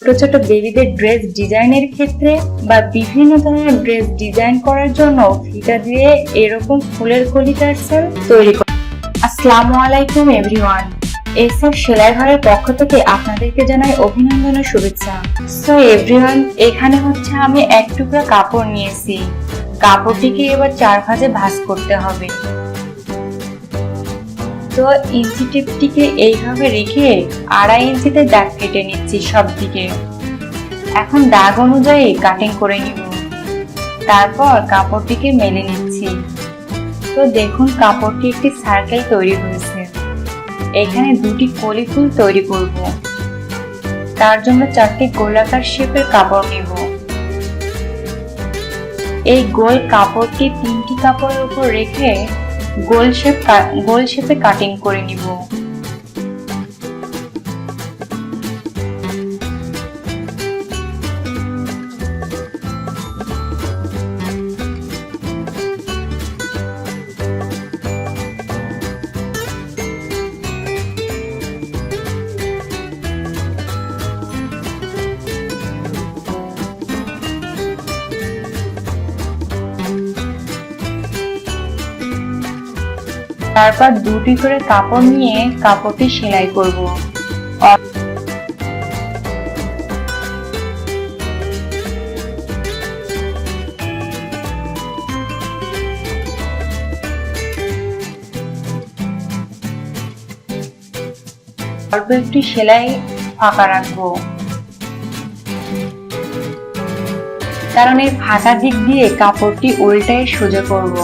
ছোট ছোট বেবিদের ড্রেস ডিজাইনের ক্ষেত্রে বা বিভিন্ন ধরনের ড্রেস ডিজাইন করার জন্য ফিতা দিয়ে এরকম ফুলের কলি টার্সেল তৈরি করে। আসসালামু আলাইকুম এভরিওয়ান, এসব সেলাই ঘরের পক্ষ থেকে আপনাদেরকে জানাই অভিনন্দন ও শুভেচ্ছা। সো এভরিওয়ান, এখানে হচ্ছে আমি এক টুকরা কাপড় নিয়েছি। কাপড়টিকে এবার 4 ভাঁজে ভাঁজ করতে হবে। তো ইঞ্চি টিপটিকে এইভাবে রেখে 2.5 ইঞ্চিতে দাগ কেটে নিচ্ছি সব দিকে। এখন দাগ অনুযায়ী কাটিং করে নিব। তারপর কাপড়টিকে মেলে নিচ্ছি। তো দেখুন কাপড়টি একটি সার্কেল তৈরি হয়েছে। এখানে 2টি কলি ফুল তৈরি করব। তার জন্য 4টি গোলাকার শেপের কাপড় নিব। এই গোল কাপড়টি 3টি কাপড়ের উপর রেখে গোল শেপে কাটিং করে নিব। তারপর 2টি করে কাপড় নিয়ে কাপড়টি সেলাই করব। অল্প একটু সেলাই ফাঁকা রাখবো, কারণ এই ফাঁকা দিক দিয়ে কাপড়টি উল্টায় সোজা করব।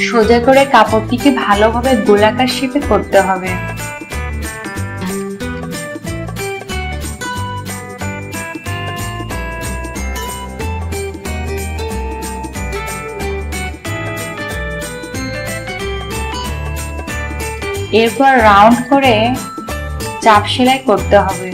সোজা করে কাপড়টিকে ভালোভাবে গোলাকার শেপে করতে হবে। এরপর রাউন্ড করে চাপ সেলাই করতে হবে।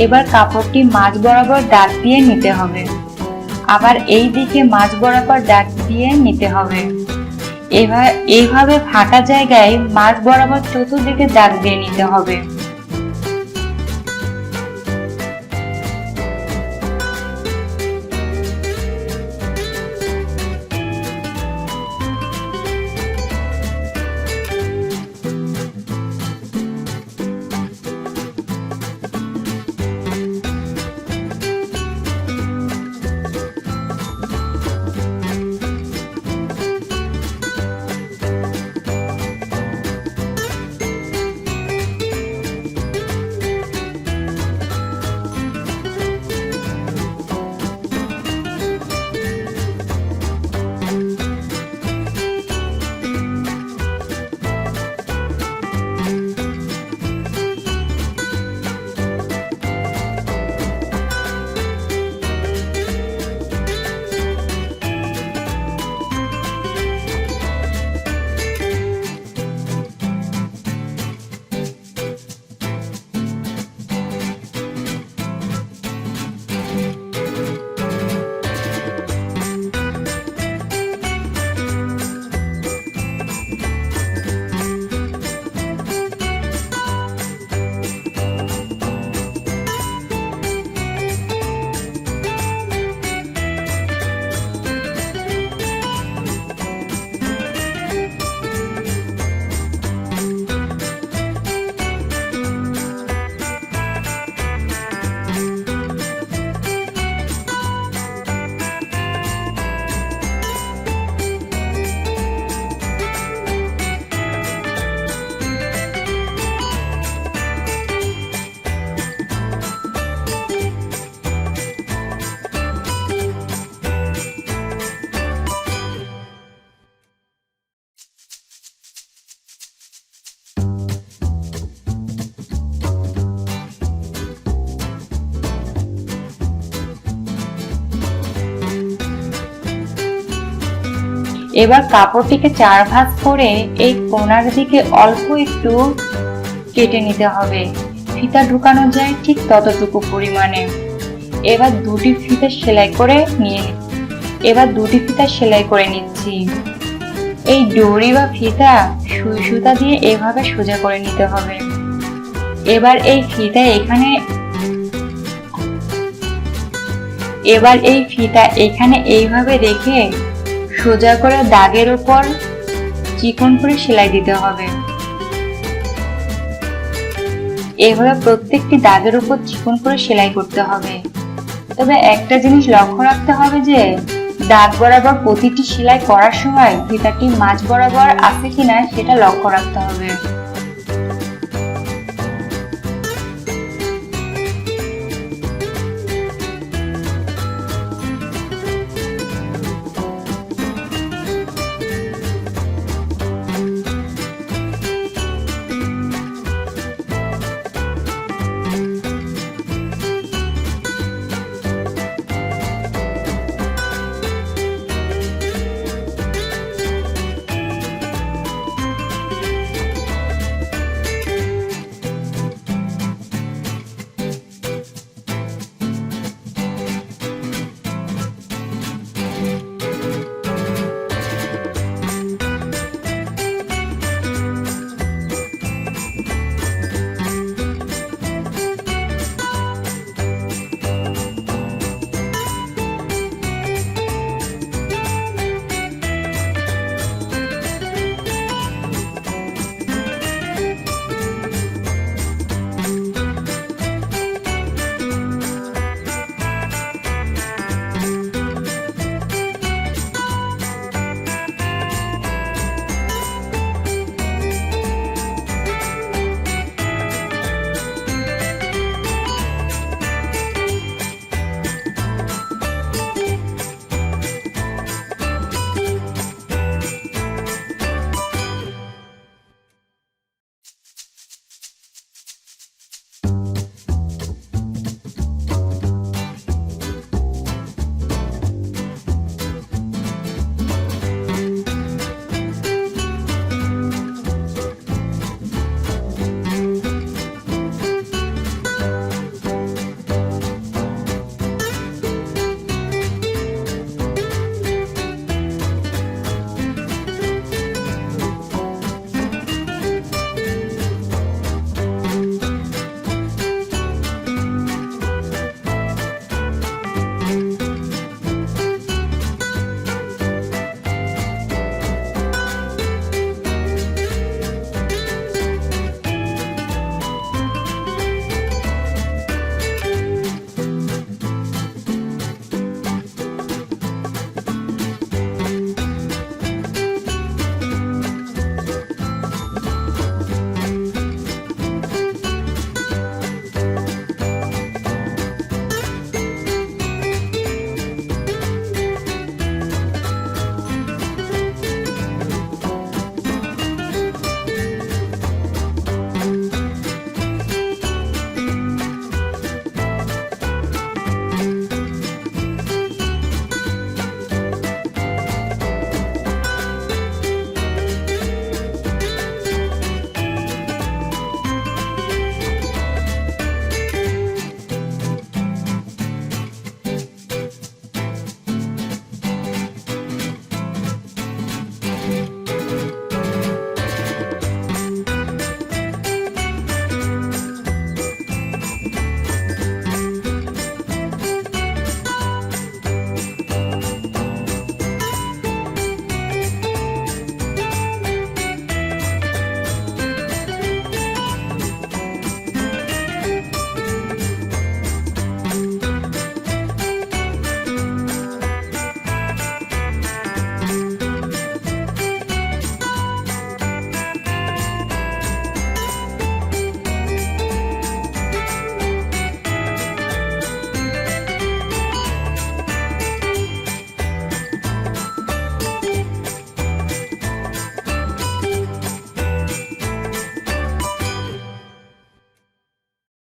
এবার কাপড়টি মাঝ বরাবর দাগ দিয়ে নিতে হবে। আবার এই দিকে মাঝ বরাবর দাগ দিয়ে নিতে হবে। এইভাবে ফাঁকা জায়গায় মাঝ বরাবর চতুর্দিকে দাগ দিয়ে নিতে হবে। এবার কাপড়টিকে 4 ভাঁজ করে এই কোণার দিকে অল্প একটু কেটে নিতে হবে। ফিতা ঢুকানো যায় ঠিক ততটুকু পরিমাণে। এবার দুটি ফিতা সেলাই করে নিচ্ছি। এই ডরি বা ফিতা সুই সুতা দিয়ে এভাবে সোজা করে নিতে হবে। এবার এই ফিতা এখানে এইভাবে রেখে সোজা করে দাগের উপর চিকন করে সেলাই দিতে হবে। এভাবে প্রত্যেকটি দাগের উপর চিকন করে সেলাই করতে হবে। তবে একটা জিনিস লক্ষ্য রাখতে হবে যে দাগ বরাবর প্রতিটি সেলাই করার সময় ফিতাটি মাঝ বরাবর আছে কিনা সেটা লক্ষ্য রাখতে হবে।